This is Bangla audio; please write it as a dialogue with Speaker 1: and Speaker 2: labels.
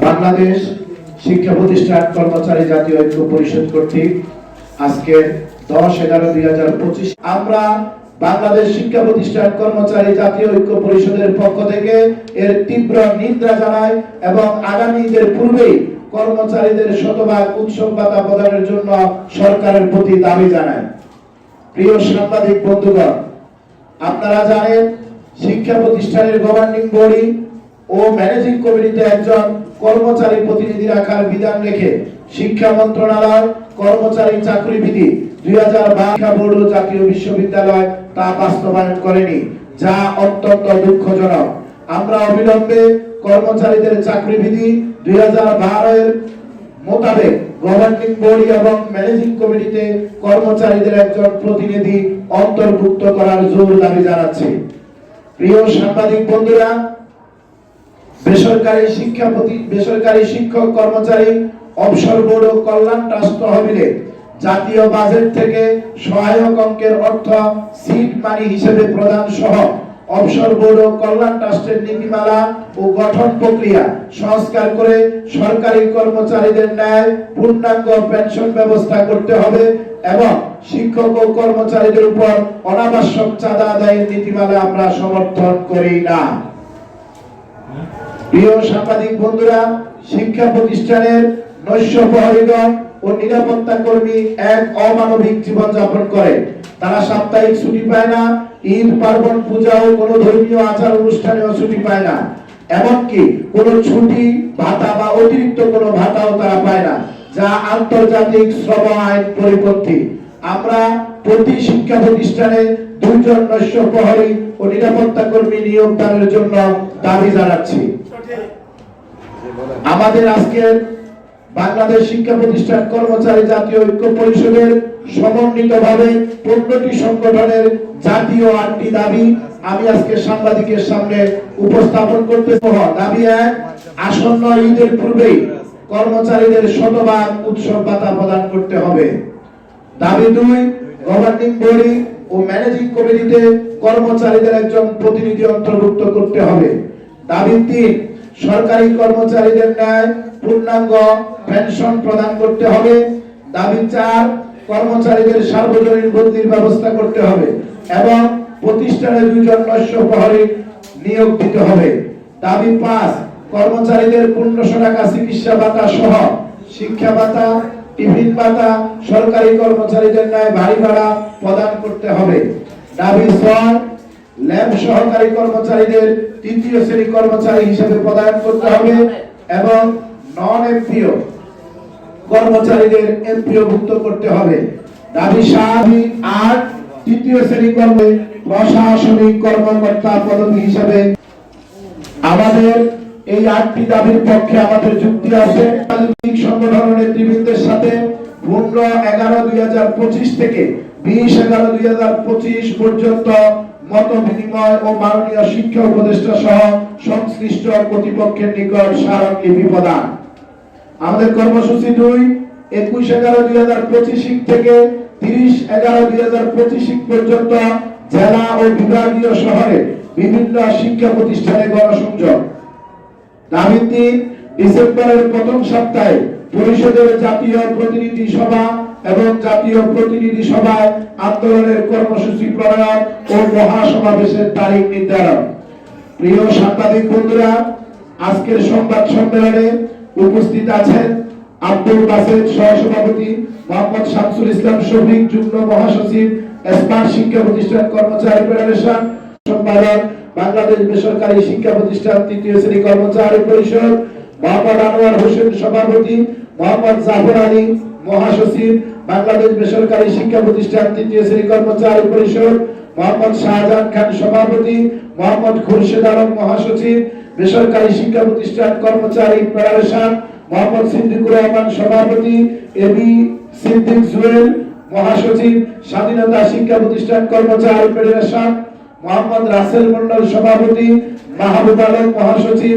Speaker 1: বাংলাদেশ শিক্ষা প্রতিষ্ঠান কর্মচারী জাতীয় ঐক্য পরিষদ কর্তৃক আজকে 10-11-2025 আমরা বাংলাদেশ শিক্ষা প্রতিষ্ঠান কর্মচারী জাতীয় ঐক্য পরিষদের পক্ষ থেকে এর তীব্র নিন্দা জানাই এবং আগামী ঈদের পূর্বেই কর্মচারীদের শতভাগ উৎসব ভাতা প্রদানের জন্য সরকারের প্রতি দাবি জানাই। প্রিয় সাংবাদিক বন্ধুগণ, আপনারা জানেন শিক্ষা প্রতিষ্ঠানের গভর্নিং বডি ও ম্যানেজিং কমিটিতে একজন কর্মচারী প্রতিনিধি রাখার বিধান রেখে শিক্ষা মন্ত্রণালয় কর্মচারী চাকরি বিধি 2012 বোর্ড ও জাতীয় বিশ্ববিদ্যালয় তা বাস্তবায়ন করেনি, যা অত্যন্ত দুঃখজনক। আমরা অবিলম্বে কর্মচারীদের চাকরি বিধি 2012 এর মোতাবেক গভর্নিং বডি এবং ম্যানেজিং কমিটিতে কর্মচারীদের একজন প্রতিনিধি অন্তর্ভুক্ত করার জোর দাবি জানাচ্ছি। প্রিয় সাংবাদিক বন্ধুরা, বেসরকারি শিক্ষক কর্মচারী অবসর বোর্ড ও কল্যাণ ট্রাস্ট তহবিলে জাতীয় বাজেট থেকে সহায়ক অঙ্কের অর্থ সিড মানি হিসেবে প্রদান সহ অবসর বোর্ড ও কল্যাণ ট্রাস্টের নীতিমালা ও গঠন প্রক্রিয়া সংস্কার করে সরকারি কর্মচারীদের ন্যায় পূর্ণাঙ্গ পেনশন ব্যবস্থা করতে হবে এবং শিক্ষক ও কর্মচারীদের উপর অনাবশ্যক চাঁদা আদায়ের নীতিমালা আমরা সমর্থন করি না। প্রিয় সাংবাদিক বন্ধুরা, শিক্ষা প্রতিষ্ঠানের নৈশ প্রহরীগণ ও নিরাপত্তা কর্মী এক অমানবিক জীবন যাপন করে। তারা সাপ্তাহিক ছুটি পায় না, ঈদ পার্বণ পূজা ও কোনো ধর্মীয় আচার অনুষ্ঠানেও ছুটি পায় না, এমনকি কোনো ছুটি ভাতা বা অতিরিক্ত কোনো ভাতাও তারা পায় না, যা আন্তর্জাতিক শ্রম আইন পরিপন্থী। আমরা প্রতি শিক্ষা প্রতিষ্ঠানে 2 জন নৈশ প্রহরী ও নিরাপত্তা কর্মী নিয়োগদানের জন্য দাবি জানাচ্ছি। আমাদের আজকের বাংলাদেশ শিক্ষা প্রতিষ্ঠান কর্মচারী জাতীয় ঐক্য পরিষদের সমন্বিতভাবে 15টি সংগঠনের জাতীয় 8টি দাবি আমি আজকে সাংবাদিকের সামনে উপস্থাপন করতে চাই। দাবি 1, আসন্ন ঈদের পূর্বেই কর্মচারীদের শতভাগ উৎসব ভাতা প্রদান করতে হবে। দাবি 2, গভর্নিং বডি ও ম্যানেজিং কমিটিতে কর্মচারীদের একজন প্রতিনিধি অন্তর্ভুক্ত করতে হবে। দাবি 3, সরকারি কর্মচারীদের ন্যায় পূর্ণাঙ্গ পেনশন প্রদান করতে হবে। দাবি 4, কর্মচারীদের সার্বজনীন বদলির ব্যবস্থা করতে হবে এবং প্রতিষ্ঠানে 2 জন নৈশ প্রহরী নিয়োগ দিতে হবে। দাবি 5, কর্মচারীদের 1500 টাকা চিকিৎসা ভাতা সহ শিক্ষা ভাতা, টিফিন ভাতা সরকারি কর্মচারীদের ন্যায় বাড়ি ভাড়া প্রদান করতে হবে। দাবি 6, ল্যাব সহকারী কর্মচারীদের 3য় শ্রেণী কর্মচারী হিসেবে প্রদান করতে হবে এবং নন এমপিও কর্মচারীদের এমপিও ভুক্ত করতে হবে। দাবি 8, 3য় শ্রেণী কর্মে প্রশাসনিক কর্মকর্তা পদবি হিসেবে। আমাদের এই 8টি দাবির পক্ষে আমাদের যুক্তি আছে। রাজনৈতিক সংগঠনের নেতৃবৃন্দের সাথে 15/11/2025 থেকে 20/11/2025 পর্যন্ত মত বিনিময় ও মাননীয় শিক্ষা উপদেষ্টা সহ সংশ্লিষ্ট কর্তৃপক্ষের নিকট স্মারকলিপি প্রদান। আমাদের কর্মসূচি 2, 21/11/2025 থেকে 30/11/2025 পর্যন্ত জেলা ও বিভাগীয় শহরে বিভিন্ন শিক্ষা প্রতিষ্ঠানে গণসংযোগ। দাবি 3, ডিসেম্বরের প্রথম সপ্তাহে পরিষদের জাতীয় প্রতিনিধি সভা এবং জাতীয় প্রতিনিধি সভায় আন্দোলনের কর্মসূচি প্রণয়ন ও মহাসমাবেশের তারিখ নির্ধারণ। প্রিয় সাংবাদিক বন্ধুরা, আজকের সংবাদ সম্মেলনে উপস্থিত আছেন আব্দুল বাসেত সহসভাপতি, মোহাম্মদ শামসুল ইসলাম শফিক যুগ্ম মহাসচিব, স্মার্ট শিক্ষা প্রতিষ্ঠান কর্মচারী ফেডারেশন সম্পাদক, বাংলাদেশ বেসরকারি শিক্ষা প্রতিষ্ঠান 3য় শ্রেণী কর্মচারী পরিষদ, মোহাম্মদ আনোয়ার হোসেন সভাপতি, মোহাম্মদ জাফর আলী মহাসচিব, বাংলাদেশ বেসরকারি শিক্ষা প্রতিষ্ঠান 3য় শ্রেণী কর্মচারী পরিষদ, মোহাম্মদ শাহজাহান খান সভাপতি, মোহাম্মদ খুরশেদ আলম মহাসচিব, বেসরকারি শিক্ষা প্রতিষ্ঠান কর্মচারী ফেডারেশন, মোহাম্মদ সিদ্দিকুর রহমান সভাপতি, এবি সিদ্দিক জুয়েল মহাসচিব, স্বাধীনতা শিক্ষা প্রতিষ্ঠান কর্মচারী ফেডারেশন, মোহাম্মদ রাসেল মন্ডল সভাপতি, মাহবুব আলম মহাসচিব।